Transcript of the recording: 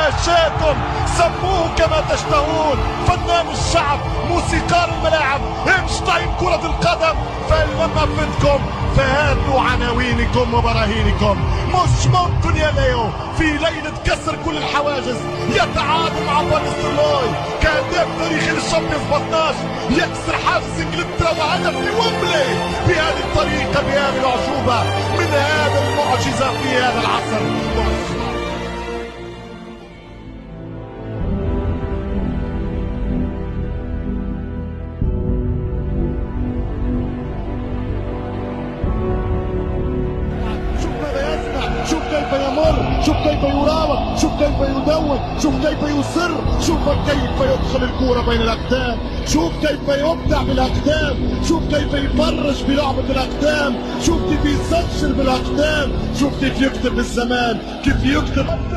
ما شاكم، سموه كما تشتهون، فنان الشعب، موسيقار الملاعب، اينشتاين كرة القدم. فإن لم أفدكم فهاتوا عناوينكم وبراهينكم. مش ممكن يا ليو في ليلة كسر كل الحواجز يتعادل مع فانيستروي كهداف تاريخي للشامبيونز ب 12، يكسر حاجز انجلترا وهدف لويمبلي بهذه الطريقة بهذه العجوبة من هذا المعجزة في هذا العصر. شوف كيف يمر، شوف كيف يراوغ، شوف كيف يدون، شوف كيف يصر، شوف كيف يدخل الكرة بين الأقدام، شوف كيف يبدع بالأقدام، شوف كيف يفرش بلعبة الأقدام، شوف كيف يسجل بالأقدام، شوف كيف يكتب بالزمان، كيف يكتب